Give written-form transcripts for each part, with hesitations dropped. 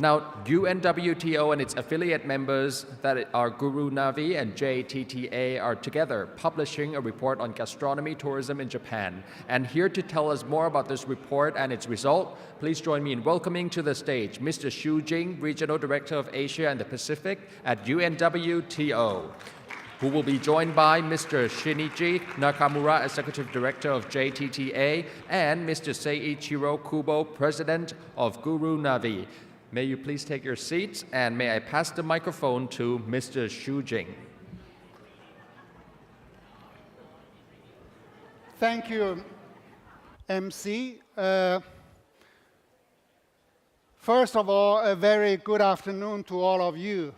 Now, UNWTO and its affiliate members that are Guru Navi and JTTA are together publishing a report on gastronomy tourism in Japan. And here to tell us more about this report and its result, please join me in welcoming to the stage Mr. Xu Jing, Regional Director of Asia and the Pacific at UNWTO, who will be joined by Mr. Shinichi Nakamura, Executive Director of JTTA, and Mr. Seiichiro Kubo, President of Guru Navi. May you please take your seats, and may I pass the microphone to Mr. Xu Jing. Thank you, MC. First of all, a very good afternoon to all of you.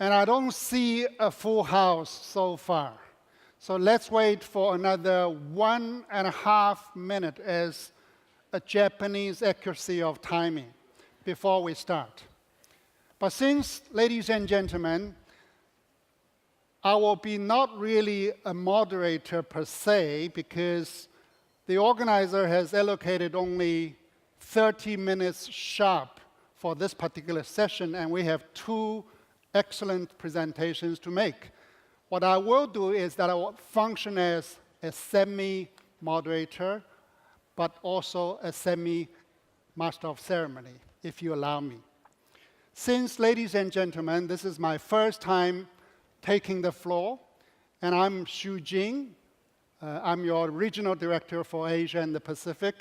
And I don't see a full house so far. So let's wait for another 1.5 minutes as a Japanese accuracy of timing before we start. But since, ladies and gentlemen, I will be not really a moderator per se, because the organizer has allocated only 30 minutes sharp for this particular session, and we have 2 excellent presentations to make. What I will do is that I will function as a semi-moderator, but also a semi-master of ceremony, if you allow me. Since, ladies and gentlemen, this is my first time taking the floor, and I'm Xu Jing. I'm your Regional Director for Asia and the Pacific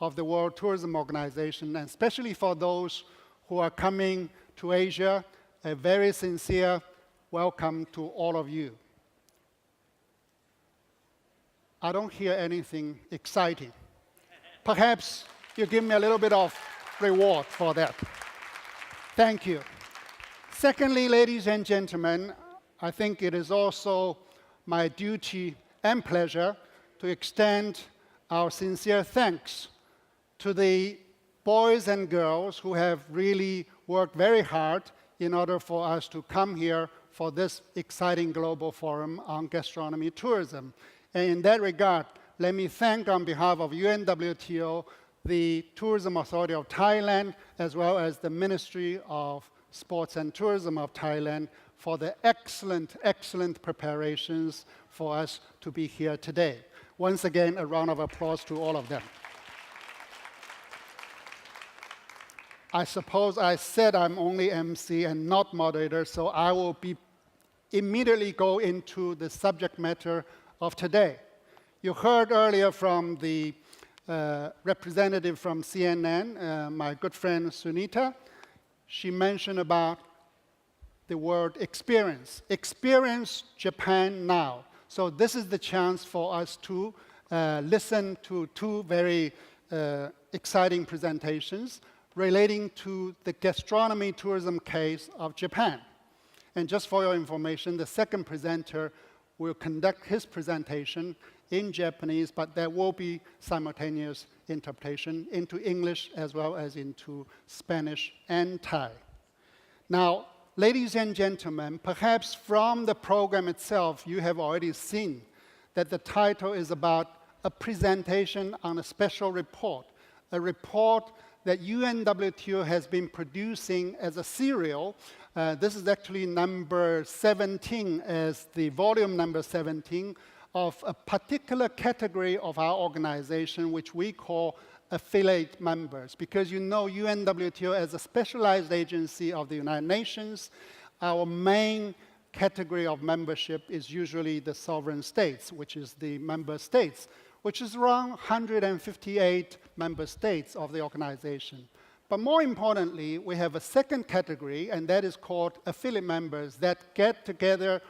of the World Tourism Organization, and especially for those who are coming to Asia, a very sincere welcome to all of you. I don't hear anything exciting. Perhaps you give me a little bit of reward for that. Thank you. Secondly, ladies and gentlemen, I think it is also my duty and pleasure to extend our sincere thanks to the boys and girls who have really worked very hard in order for us to come here for this exciting global forum on gastronomy tourism. And in that regard, let me thank on behalf of UNWTO, the Tourism Authority of Thailand, as well as the Ministry of Sports and Tourism of Thailand for the excellent preparations for us to be here today. Once again, a round of applause to all of them. I suppose I said I'm only MC and not moderator, so I will immediately go into the subject matter of today. You heard earlier from the representative from CNN, my good friend Sunita. She mentioned about the word experience. Experience Japan now. So this is the chance for us to listen to 2 very exciting presentations relating to the gastronomy tourism case of Japan. And just for your information, the second presenter will conduct his presentation in Japanese, but there will be simultaneous interpretation into English as well as into Spanish and Thai. Now, ladies and gentlemen, perhaps from the program itself, you have already seen that the title is about a presentation on a special report, a report that UNWTO has been producing as a serial. This is actually number 17 as the volume number 17 of a particular category of our organization, which we call affiliate members. Because you know UNWTO as a specialized agency of the United Nations, our main category of membership is usually the sovereign states, which is the member states, which is around 158 member states of the organization. But more importantly, we have a second category, and that is called affiliate members that get together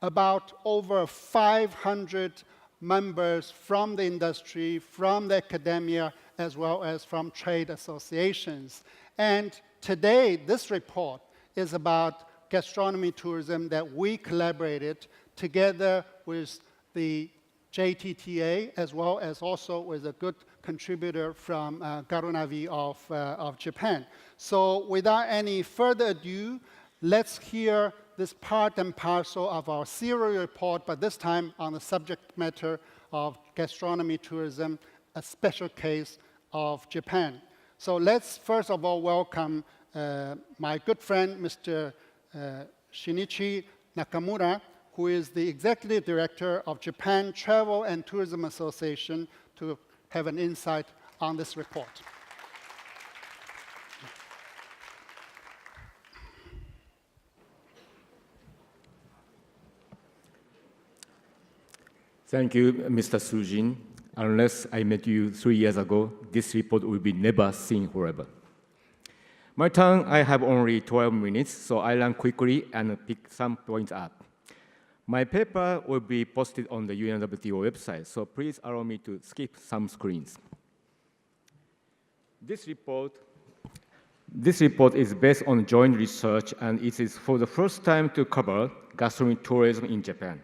about over 500 members from the industry, from the academia, as well as from trade associations. And today, this report is about gastronomy tourism that we collaborated together with the JTTA, as well as also with a good contributor from Guru Navi of Japan. So without any further ado, let's hear this part and parcel of our serial report, but this time on the subject matter of gastronomy tourism, a special case of Japan. So let's first of all welcome my good friend, Mr. Shinichi Nakamura, who is the Executive Director of Japan Travel and Tourism Association, to have an insight on this report. Thank you, Mr. Sujin. Unless I met you 3 years ago, this report will be never seen forever. My turn, I have only 12 minutes, so I run quickly and pick some points up. My paper will be posted on the UNWTO website, so please allow me to skip some screens. This report is based on joint research, and it is for the first time to cover gastronomy tourism in Japan.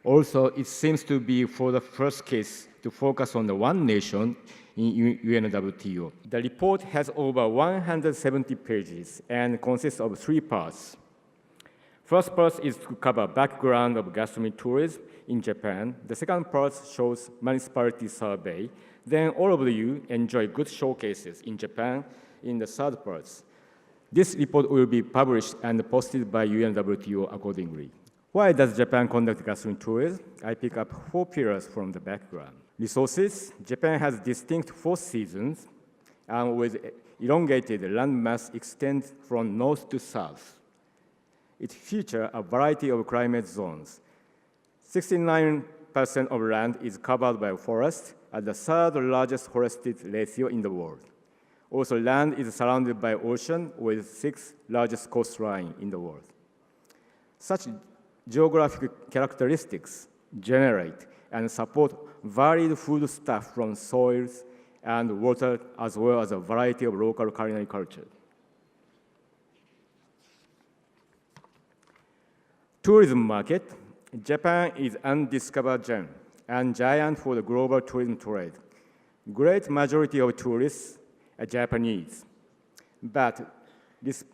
Also, it seems to be for the first case to focus on the one nation in UNWTO. The report has over 170 pages and consists of 3 parts. First part is to cover background of gastronomy tourism in Japan. The second part shows municipality survey. Then all of you enjoy good showcases in Japan in the third part. This report will be published and posted by UNWTO accordingly. Why does Japan conduct gastronomy tourism? I pick up 4 pillars from the background. Resources. Japan has distinct 4 seasons and with elongated landmass extends from north to south. It features a variety of climate zones. 69% of land is covered by forest, at the 3rd largest forested ratio in the world. Also, land is surrounded by ocean with 6th largest coastline in the world. Such geographic characteristics generate and support varied foodstuffs from soils and water, as well as a variety of local culinary culture. Tourism market. Japan is undiscovered gem and giant for the global tourism trade. Great majority of tourists are Japanese, but this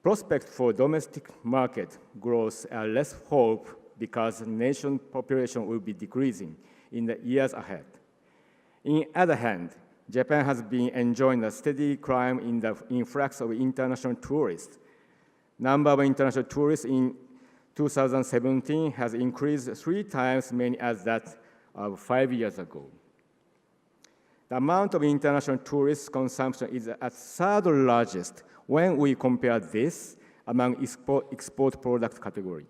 prospect for domestic market growth are less hope because nation population will be decreasing in the years ahead. On the other hand, Japan has been enjoying a steady climb in the influx of international tourists. Number of international tourists in 2017 has increased 3 times many as that of 5 years ago. The amount of international tourist consumption is at 3rd largest when we compare this among export product category.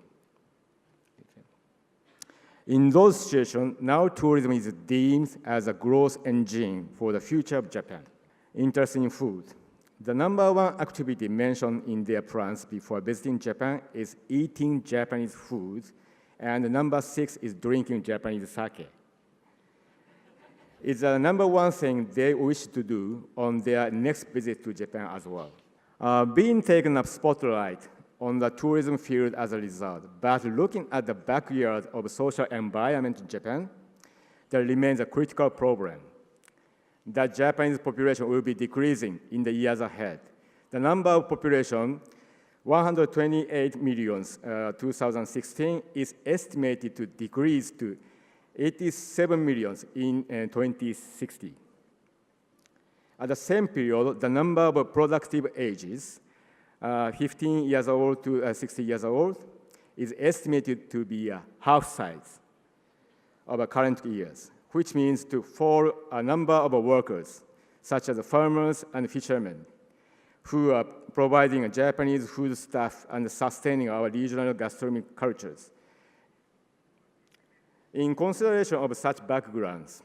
In those situations, now tourism is deemed as a growth engine for the future of Japan. Interest in food. The number 1 activity mentioned in their plans before visiting Japan is eating Japanese food, and the number 6 is drinking Japanese sake. It's the number 1 thing they wish to do on their next visit to Japan as well. Being taken up spotlight on the tourism field as a result, but looking at the backyard of social environment in Japan, there remains a critical problem. The Japanese population will be decreasing in the years ahead. The number of population, 128 million 2016, is estimated to decrease to 87 million in 2060. At the same period, the number of productive ages, 15 years old to 60 years old, is estimated to be half size of current years, which means to fall a number of workers, such as farmers and fishermen, who are providing Japanese foodstuff and sustaining our regional gastronomic cultures. In consideration of such backgrounds,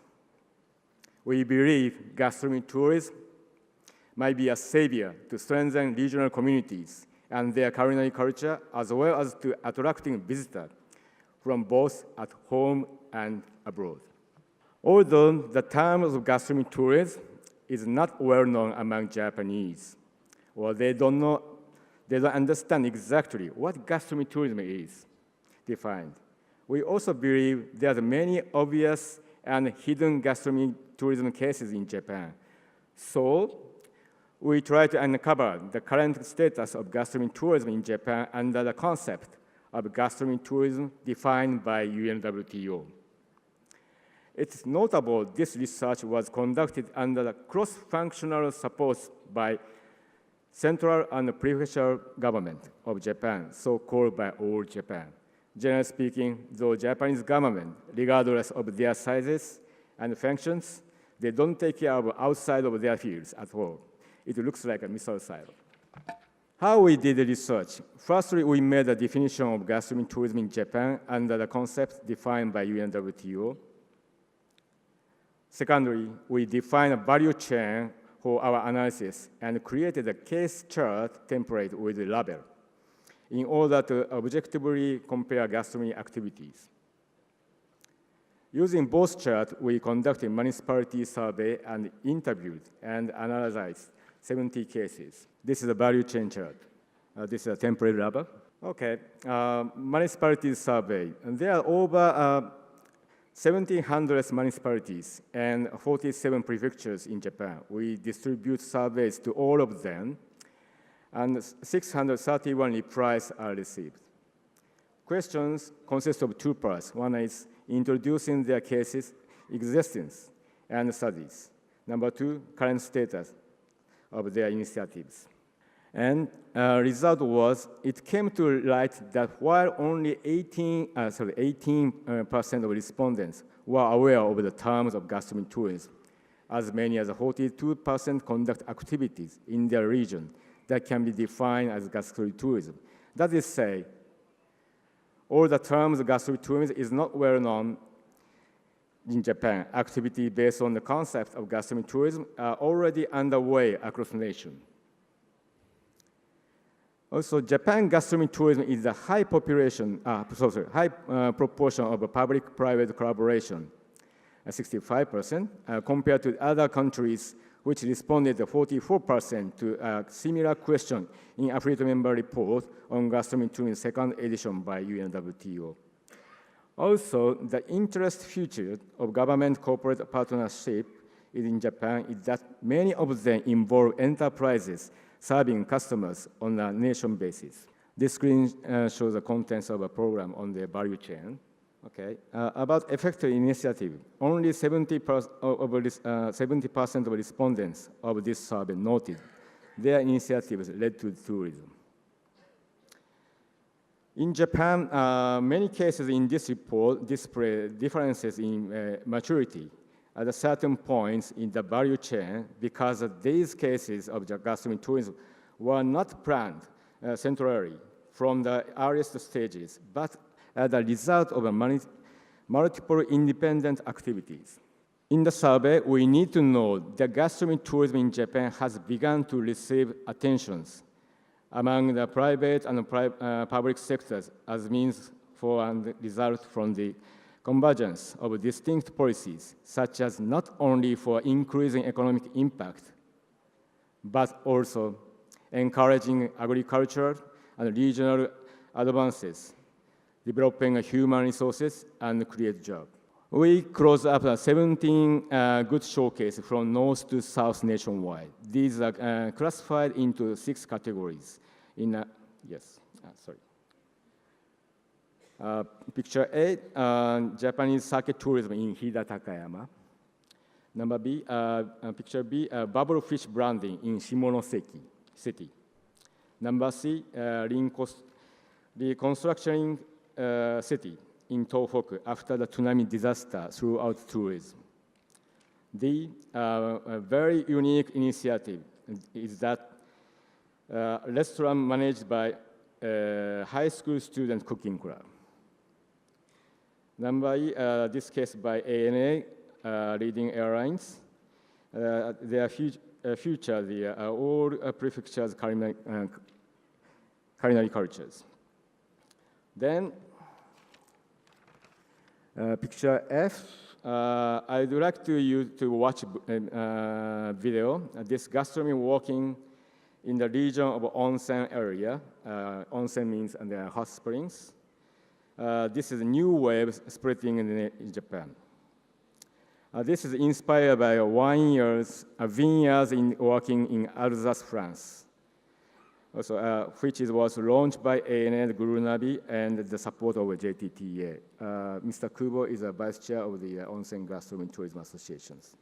we believe gastronomy tourism might be a savior to strengthen regional communities and their culinary culture, as well as to attracting visitors from both at home and abroad. Although the term of gastronomy tourism is not well known among Japanese, or they don't understand exactly what gastronomy tourism is defined. We also believe there are many obvious and hidden gastronomy tourism cases in Japan. So we try to uncover the current status of gastronomy tourism in Japan under the concept of gastronomy tourism defined by UNWTO. It's notable this research was conducted under the cross-functional support by Central and prefectural government of Japan, so called by all Japan. Generally speaking, the Japanese government, regardless of their sizes and functions, they don't take care of outside of their fields at all. It looks like a missile silo. How we did the research? Firstly, we made a definition of gastronomy tourism in Japan under the concept defined by UNWTO. Secondly, we defined a value chain for our analysis and created a case chart template with a label in order to objectively compare gastronomy activities. Using both charts, we conducted municipality survey and interviewed and analyzed 70 cases. This is a value chain chart. This is a temporary label. Okay, municipality survey. And there are over 1,700 municipalities and 47 prefectures in Japan. We distribute surveys to all of them, and 631 replies are received. Questions consist of two parts. One is introducing their cases, existence, and studies. Number two, current status of their initiatives. And result was, it came to light that while only 18% of respondents were aware of the terms of gastronomy tourism, as many as 42% conduct activities in their region that can be defined as gastronomy tourism. That is to say, all the terms of gastronomy tourism is not well known in Japan. Activities based on the concept of gastronomy tourism are already underway across the nation. Also, Japan gastronomy tourism is a high proportion of public-private collaboration, 65%, compared to other countries which responded 44% to a similar question in affiliate member report on gastronomy tourism second edition by UNWTO. Also, the interest feature of government-corporate partnership in Japan is that many of them involve enterprises serving customers on a nation basis. This screen shows the contents of a program on the value chain. Okay. About effective initiative, only 70% of respondents of this survey noted their initiatives led to tourism. In Japan, many cases in this report display differences in maturity at certain points in the value chain because these cases of gastronomy tourism were not planned centrally from the earliest stages, but as a result of multiple independent activities. In the survey, we need to know that gastronomy tourism in Japan has begun to receive attentions among the private and public sectors as means for and result from the convergence of distinct policies, such as not only for increasing economic impact, but also encouraging agriculture and regional advances, developing human resources, and create jobs. We closed up 17 good showcases from north to south nationwide. These are classified into 6 categories. Picture A, Japanese sake tourism in Hida Takayama. Number B, picture B, bubble fish branding in Shimonoseki City. Number C, reconstructing city in Tohoku after the tsunami disaster throughout tourism. D, a very unique initiative is that restaurant managed by high school student cooking club. Number E, this case by ANA, leading airlines. Their future, all prefectures' culinary cultures. Then, picture F, I'd like you to watch a video. This gastronomy walking in the region of onsen area. Onsen means hot springs. This is a new wave spreading in Japan. This is inspired by vineyards working in Alsace, France. Also, which was launched by ANA Guru Navi and the support of JTTA. Mr. Kubo is a vice chair of the Onsen Gastronomy Tourism Associations.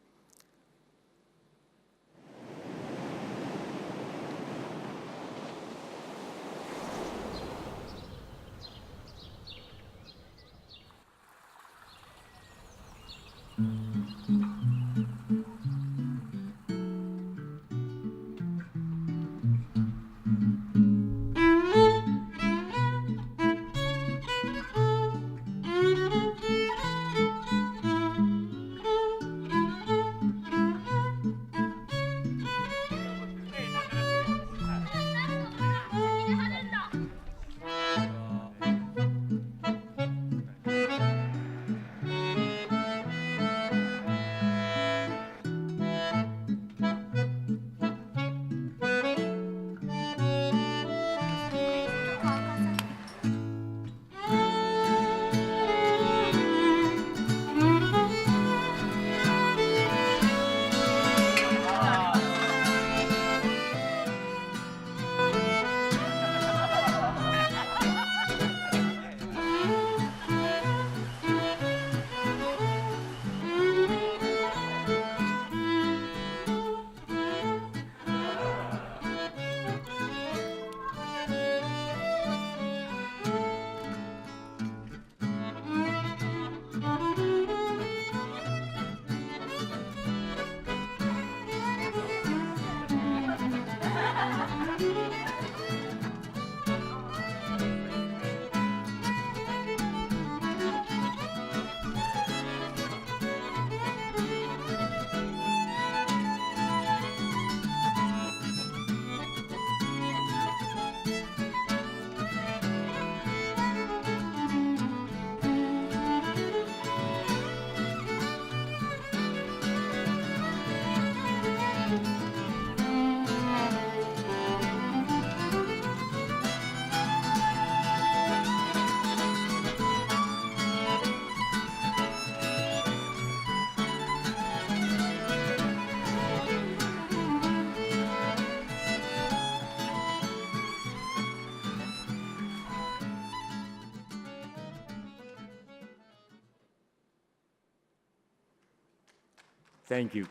Thank you.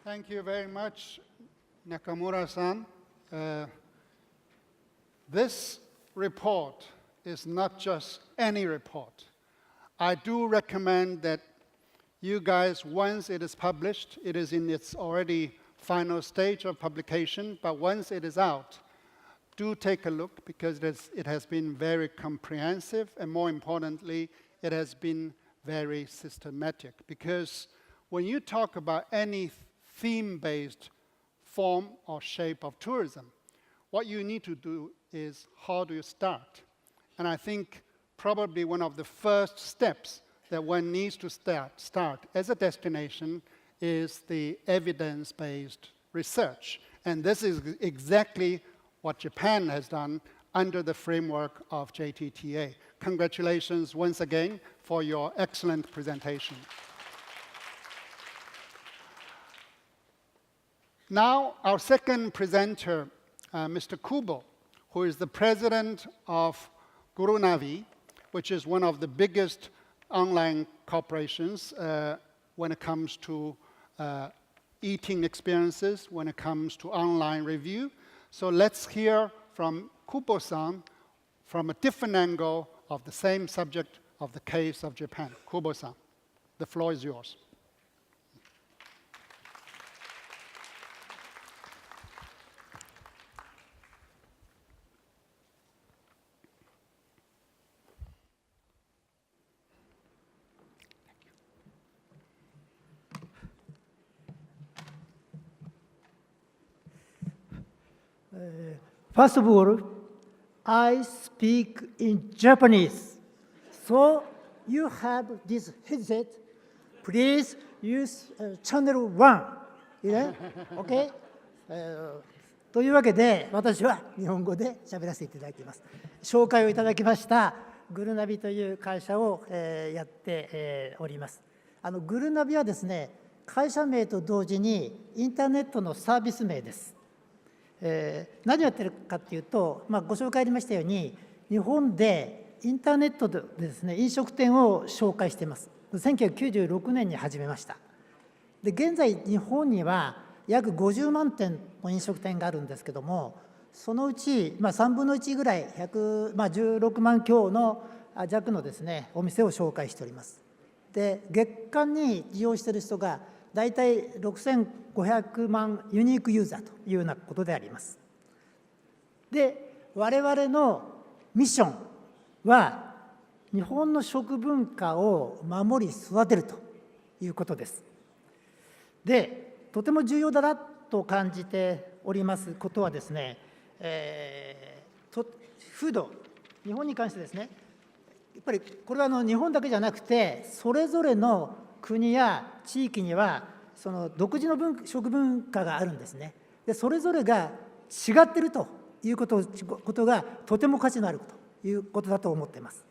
Thank you very much, Nakamura-san. This report is not just any report. I do recommend that you guys, once it is published, it is in its already final stage of publication, but once it is out, do take a look because it has been very comprehensive, and more importantly, it has been very systematic. Because when you talk about any theme-based form or shape of tourism, what you need to do is how do you start? And I think probably one of the first steps that one needs to start as a destination is the evidence-based research. And this is exactly what Japan has done under the framework of JTTA. Congratulations once again for your excellent presentation. Now, our second presenter, Mr. Kubo, who is the president of GuruNavi, which is one of the biggest online corporations when it comes to eating experiences, when it comes to online review. So let's hear from Kubo-san from a different angle of the same subject of the case of Japan. Kubo-san, the floor is yours. First of all, I speak in Japanese. So you have this headset. Please use channel 1. Okay? というわけで、私は日本語で喋らせていただいています。紹介をいただきましたグルナビという会社をやっております。グルナビはですね、会社名と同時にインターネットのサービス名です。何をやってるかというと、ご紹介ありましたように、日本でインターネットでですね、飲食店を紹介しています。1996年に始めました。で、現在、日本には約50万店の飲食店があるんですけども、そのうち、3分の1ぐらい、16万強の弱のですね、お店を紹介しております。で、月間に利用している人がだいたい6500万ユニークユーザーというようなことであります。で、我々のミッションは、日本の食文化を守り育てるということです。で、とても重要だなと感じておりますことはですね、フード、日本に関してですね、やっぱりこれは日本だけじゃなくて、それぞれの国や地域には、その独自の食文化があるんですね。で、それぞれが違っているということがとても価値のあるということだと思っています。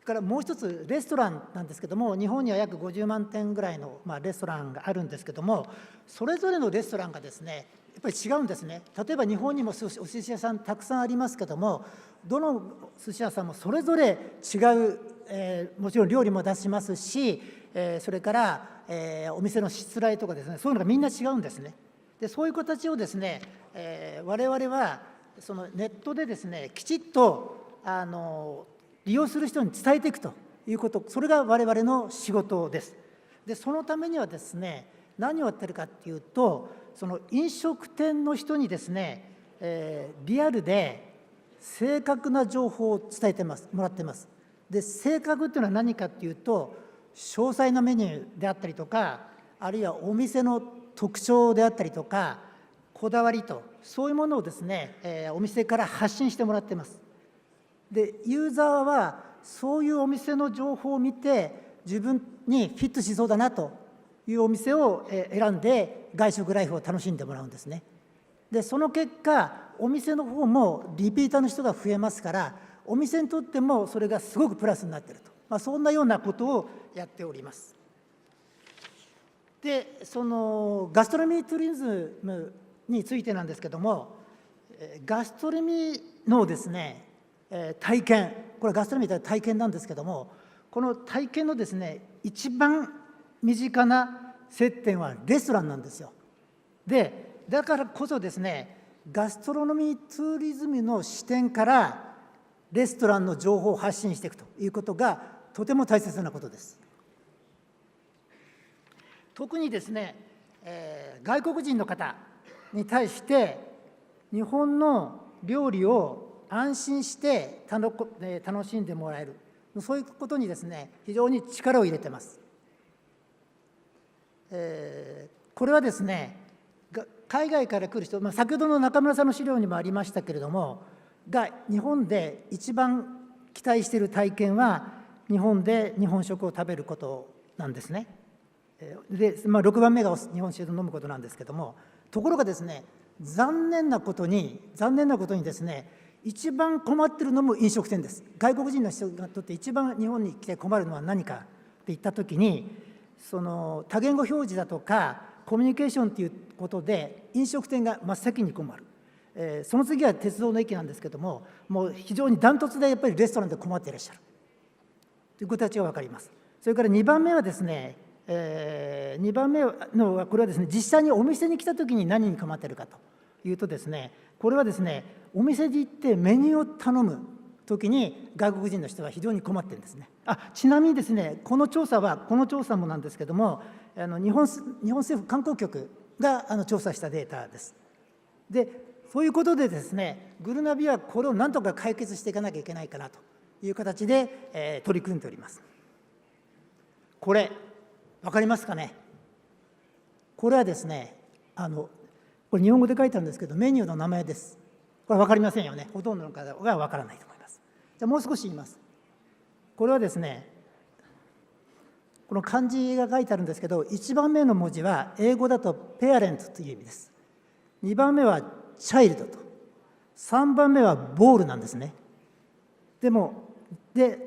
それからもう一つ、レストランなんですけども、日本には約50万店ぐらいのレストランがあるんですけども、それぞれのレストランがですね、やっぱり違うんですね。例えば日本にもお寿司屋さんたくさんありますけども、どの寿司屋さんもそれぞれ違う、もちろん料理も出しますし、それから、お店のしつらいとかですね、そういうのがみんな違うんですね。で、そういう形をですね、我々はそのネットでですね、きちっと利用する人に伝えていくということ、それが我々の仕事です。で、そのためにはですね、何をやってるかっていうと、その飲食店の人にですね、リアルで正確な情報を伝えてもらってます。で、正確っていうのは何かっていうと、詳細なメニューであったりとか、あるいはお店の特徴であったりとか、こだわりと、そういうものをですね、お店から発信してもらってます。で、ユーザーはそういうお店の情報を見て、自分にフィットしそうだなというお店を選んで、外食ライフを楽しんでもらうんですね。で、その結果、お店の方もリピーターの人が増えますから、お店にとってもそれがすごくプラスになっていると、そんなようなことをやっております。で、そのガストロノミートゥリズムについてなんですけども、ガストロノミーのですね、体験、これガストロノミーという体験なんですけども、この体験のですね、一番身近な接点はレストランなんですよ。で、だからこそですね、ガストロノミーツーリズムの視点からレストランの情報を発信していくということがとても大切なことです。特にですね、外国人の方に対して日本の料理を安心して楽しんでもらえる、そういうことにですね、非常に力を入れています。これはですね、海外から来る人、先ほどの中村さんの資料にもありましたけれども、日本で一番期待している体験は、日本で日本食を食べることなんですね。で、6番目が日本酒を飲むことなんですけども、ところがですね、残念なことにですね、一番困っているのも飲食店です。外国人の人にとって一番日本に来て困るのは何かっていったときに、その多言語表示だとかコミュニケーションということで飲食店が真っ先に困る、その次は鉄道の駅なんですけども、もう非常にダントツでやっぱりレストランで困っていらっしゃるということたちが分かります。それから2番目はですね、2番目のこれはですね、実際にお店に来たときに何に困っているかというとですね、これはですね、お店に行ってメニューを頼むときに外国人の人は非常に困っているんですね。ちなみにですね、この調査もなんですけども、日本政府観光局が調査したデータです。で、そういうことでですね、グルナビはこれをなんとか解決していかなきゃいけないかなという形で、取り組んでおります。これ分かりますかね。これはですね、これ日本語で書いてあるんですけど、メニューの名前です。これ分かりませんよね。ほとんどの方が分からないと思います。じゃあもう少し言います。これはですね、この漢字が書いてあるんですけど、1番目の文字は英語だとペアレントという意味です。2番目はチャイルドと、3番目はボールなんですね。で、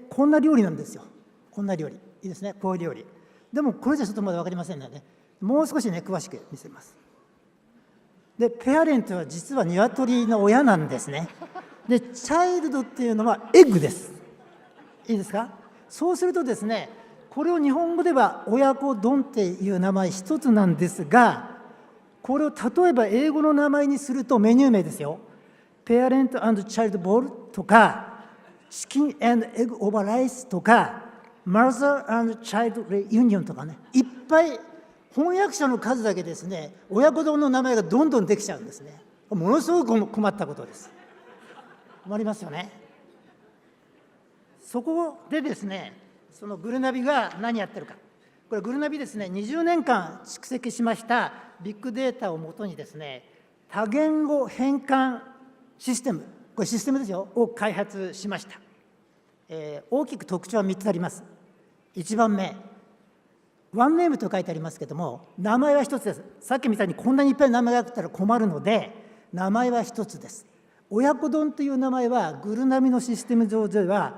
こんな料理なんですよ。こんな料理。いいですね、こういう料理。でもこれじゃちょっとまだ分かりませんので、もう少しね、詳しく見せます。で、ペアレントは実は鶏の親なんですね。で、チャイルドっていうのはエッグです。いいですか。そうするとですね、これを日本語では親子丼っていう名前一つなんですが、これを例えば英語の名前にするとメニュー名ですよ。ペアレント&チャイルドボールとか、チキン&エッグ・オーバー・ライスとか、マザー&チャイルド・レユニオンとかね、いっぱい翻訳者の数だけですね、親子丼の名前がどんどんできちゃうんですね。ものすごく困ったことです。困りますよね。そこでですね、そのグルナビが何やってるか。これグルナビですね、20年間蓄積しましたビッグデータをもとにですね、多言語変換システム、これシステムですよ、を開発しました。大きく特徴は3つあります。1番目、ワンネームと書いてありますけども、名前は1つです。さっきみたいにこんなにいっぱい名前があったら困るので、名前は1つです。親子丼という名前は、グルナビのシステム上では、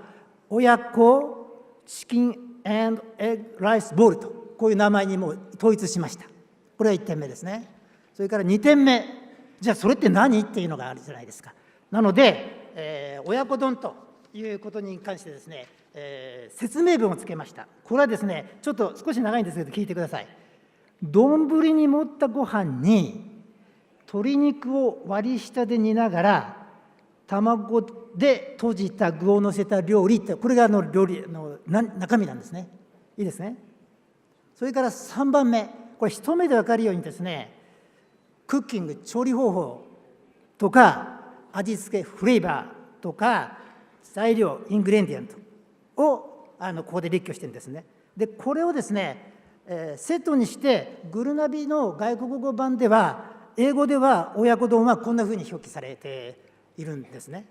親子チキン&エッグライスボールと、こういう名前にもう統一しました。これは1点目ですね。それから2点目、じゃあそれって何っていうのがあるじゃないですか。なので、親子丼ということに関してですね、説明文をつけました。これはですね、ちょっと少し長いんですけど聞いてください。丼に盛ったご飯に鶏肉を割り下で煮ながら卵で閉じた具をのせた料理って、これが料理の中身なんですね。いいですね。それから3番目、これ一目で分かるようにですね、クッキング、調理方法とか味付け、フレーバーとか材料、イングレディエントをここで列挙してるんですね。でこれをですね、セットにしてグルナビの外国語版では、英語では親子丼はこんなふうに表記されているんですね。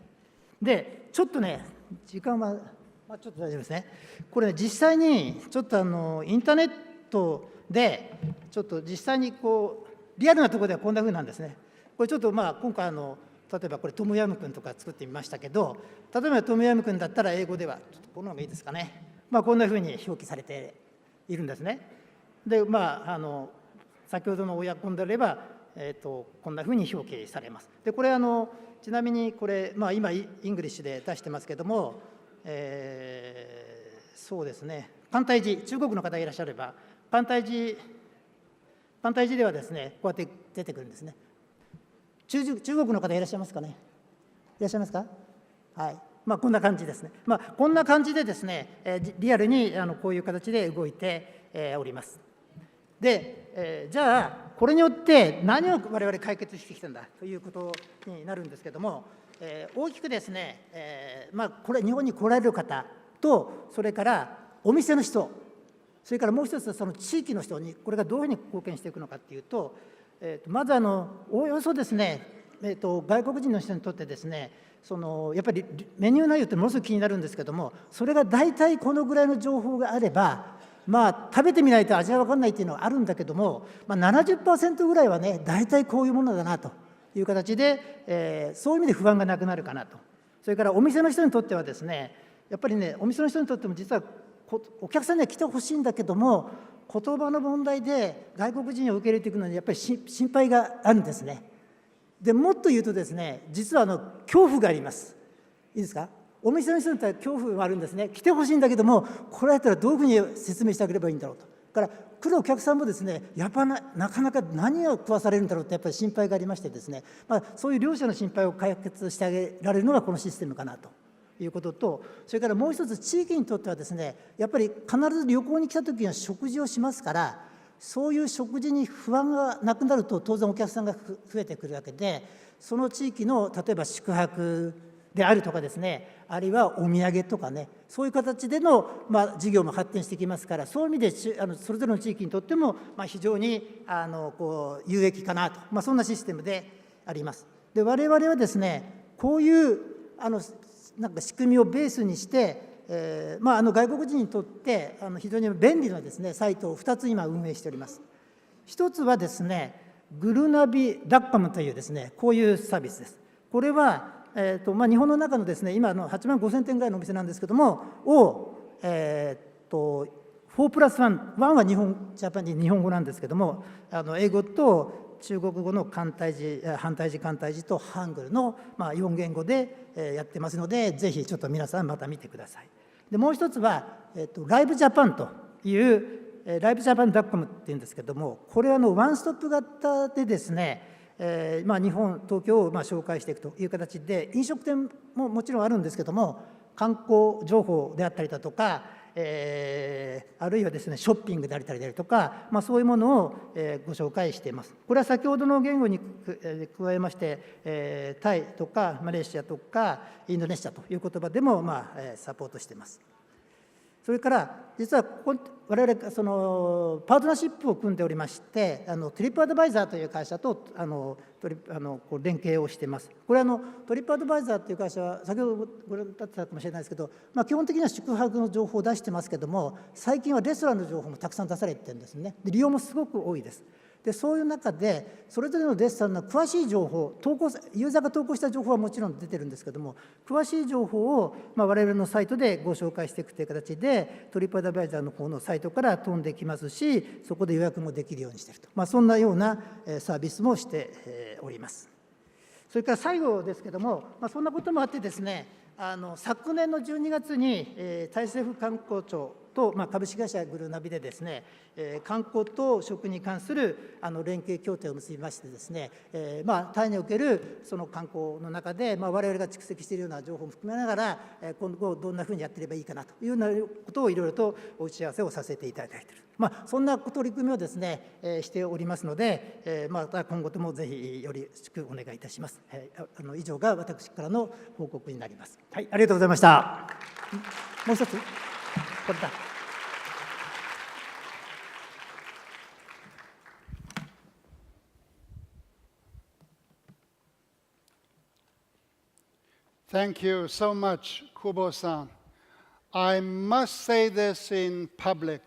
でちょっとね、時間は、ちょっと大丈夫ですね。これ、ね、実際にちょっとインターネットでちょっと実際にこうリアルなところではこんなふうなんですね。これちょっと今回例えばこれトムヤムクンとか作ってみましたけど、例えばトムヤムクンだったら英語ではちょっとこの方がいいですかね、こんなふうに表記されているんですね。で先ほどの親子丼であれば、こんなふうに表記されます。でこれちなみにこれ、今イングリッシュで出してますけども、そうですね、簡体字、中国の方がいらっしゃれば簡体字ではですね、こうやって出てくるんですね。中国の方いらっしゃいますかね。いらっしゃいますか。はい。こんな感じですね。こんな感じでですね、リアルにこういう形で動いております。で、じゃあこれによって何を我々解決してきたんだということになるんですけども、大きくですね、これ日本に来られる方と、それからお店の人、それからもう一つはその地域の人にこれがどういうふうに貢献していくのかっていうと、まずおおよそですね、外国人の人にとってですね、やっぱりメニュー内容ってものすごく気になるんですけども、それが大体このぐらいの情報があれば、食べてみないと味が分かんないっていうのはあるんだけども、70% ぐらいはね、大体こういうものだなという形で、そういう意味で不安がなくなるかなと。それからお店の人にとってはですね、やっぱりね、お店の人にとっても実はお客さんには来てほしいんだけども、言葉の問題で外国人を受け入れていくのにやっぱり心配があるんですね。でもっと言うとですね、実は恐怖があります。いいですか。お店の人にとっては恐怖があるんですね。来てほしいんだけども、これだったらどういうふうに説明してあげればいいんだろうと。だから来るお客さんもですね、やっぱなかなか何を食わされるんだろうってやっぱり心配がありましてですね、そういう両者の心配を解決してあげられるのがこのシステムかなということと、それからもう一つ、地域にとってはですね、やっぱり必ず旅行に来た時には食事をしますから、そういう食事に不安がなくなると当然お客さんが増えてくるわけで、その地域の例えば宿泊であるとかですね、あるいはお土産とかね、そういう形での事業も発展してきますから、そういう意味でそれぞれの地域にとっても非常に有益かなと、そんなシステムであります。で我々はですね、こういう仕組みをベースにして、外国人にとって非常に便利なですね、サイトを2つ今運営しております。一つはですね、グルナビ.comというですね、こういうサービスです。これは日本の中のですね、今8万5,000店ぐらいのお店なんですけども、4+1、1はジャパニーズ日本語なんですけども、英語と中国語の簡体字、反対字、簡体字とハングルの4言語でやってますので、ぜひちょっと皆さんまた見てください。でもう一つは、ライブジャパンというライブジャパン.comっていうんですけども、これはワンストップ型でですね、日本、東京を紹介していくという形で、飲食店ももちろんあるんですけども、観光情報であったりだとか、あるいはですね、ショッピングであったりとか、そういうものを、ご紹介しています。これは先ほどの言語に加えまして、タイとかマレーシアとかインドネシアという言葉でも、サポートしています。それから実は我々パートナーシップを組んでおりまして、トリップアドバイザーという会社と連携をしています。これトリップアドバイザーという会社は先ほどご覧になったかもしれないですけど、基本的には宿泊の情報を出してますけども、最近はレストランの情報もたくさん出されてるんですね。で利用もすごく多いです。でそういう中でそれぞれのレストランの詳しい情報、ユーザーが投稿した情報はもちろん出てるんですけども、詳しい情報を我々のサイトでご紹介していくという形で、トリップアドバイザーの方のサイトから飛んできますし、そこで予約もできるようにしていると、そんなようなサービスもしております。それから最後ですけども、そんなこともあってですね、昨年の12月にタイ政府観光庁と株式会社グルナビでですね、観光と食に関する連携協定を結びましてですね、タイにおけるその観光の中で、我々が蓄積しているような情報も含めながら、今後どんなふうにやっていればいいかなというようなことをいろいろとお打ち合わせをさせていただいている。そんな取り組みをですね、しておりますので、また今後ともぜひよろしくお願いいたします。以上が私からの報告になります。はい、ありがとうございました。もう一つ、これだ。Thank you so much, Kubo-san. I must say this in public,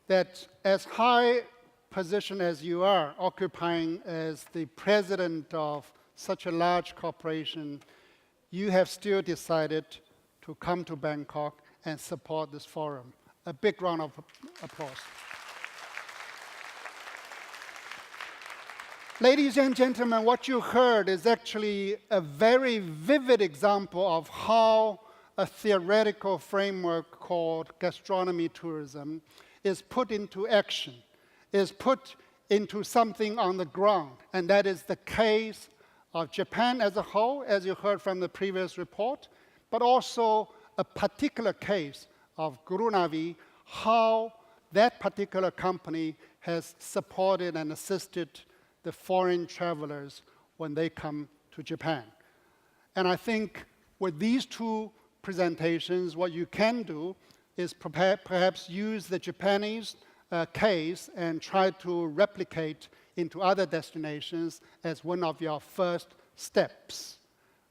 that as high position as you are occupying as the president of such a large corporation, you have still decided to come to Bangkok and support this forum. A big round of applause. Ladies and gentlemen, what you heard is actually a very vivid example of how a theoretical framework called gastronomy tourism is put into action, is put into something on the ground. And that is the case of Japan as a whole, as you heard from the previous report, but also a particular case of Gurunavi, how that particular company has supported and assisted the foreign travelers when they come to Japan. And I think with these two presentations, what you can do is perhaps use the Japanese case and try to replicate into other destinations as one of your first steps.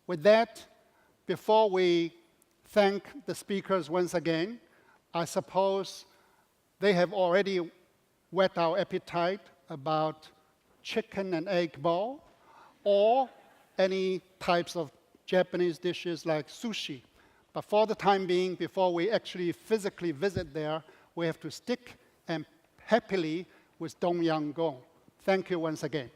With that, before we thank the speakers once again, I suppose they have already whet our appetite about chicken and egg bowl, or any types of Japanese dishes like sushi. But for the time being, before we actually physically visit there, we have to stick and happily with Tom Yam Goong. Thank you once again.